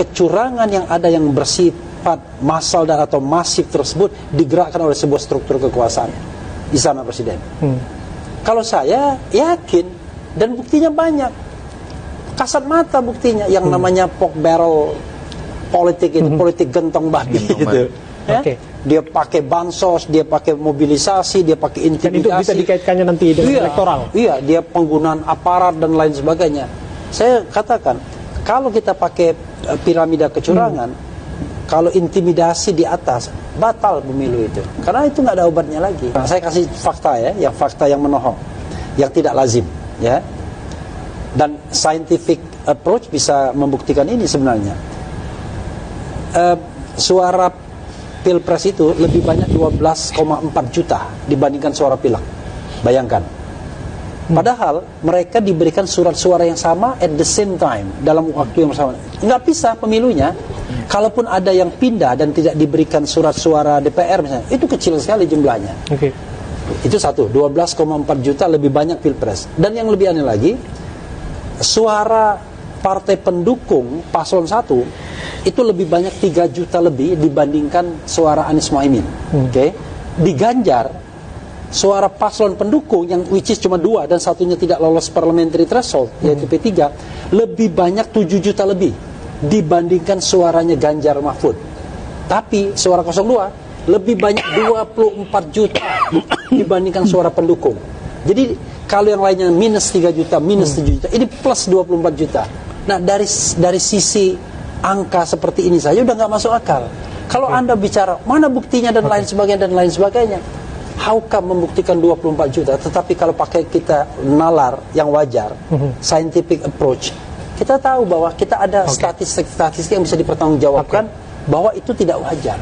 kecurangan yang ada yang bersifat massal dan atau masif tersebut digerakkan oleh sebuah struktur kekuasaan istana presiden. Kalau saya yakin dan buktinya banyak, kasat mata buktinya yang namanya pork barrel politik itu, politik gentong babi gitu. Ya? Okay. Dia pakai bansos, dia pakai mobilisasi, dia pakai intimidasi. Dan itu bisa dikaitkannya nanti dengan elektoral. Iya, dia penggunaan aparat dan lain sebagainya. Saya katakan, kalau kita pakai piramida kecurangan, kalau intimidasi di atas, batal pemilu itu. Karena itu nggak ada obatnya lagi. Nah, saya kasih fakta ya, yang fakta yang menohok, yang tidak lazim, ya. Dan scientific approach bisa membuktikan ini sebenarnya. Suara Pilpres itu lebih banyak 12,4 juta dibandingkan suara pilek. Bayangkan. Padahal mereka diberikan surat suara yang sama at the same time, dalam waktu yang sama. Nggak bisa pemilunya. Kalaupun ada yang pindah dan tidak diberikan surat suara DPR misalnya, itu kecil sekali jumlahnya. Itu satu, 12,4 juta lebih banyak Pilpres. Dan yang lebih aneh lagi, suara partai pendukung paslon 1 itu lebih banyak 3 juta lebih dibandingkan suara Anies Mohaimin. Di Ganjar, suara paslon pendukung yang which is cuma 2 dan satunya tidak lolos parliamentary threshold, yaitu P3, lebih banyak 7 juta lebih dibandingkan suaranya Ganjar Mahfud. Tapi suara 02 lebih banyak 24 juta dibandingkan suara pendukung. Jadi kalau yang lainnya minus 3 juta, minus 7 juta, ini plus 24 juta. Nah, dari sisi angka seperti ini saja udah nggak masuk akal. Kalau Anda bicara mana buktinya dan lain sebagainya, how come membuktikan 24 juta? Tetapi kalau pakai kita nalar yang wajar, scientific approach, kita tahu bahwa kita ada statistik yang bisa dipertanggungjawabkan bahwa itu tidak wajar.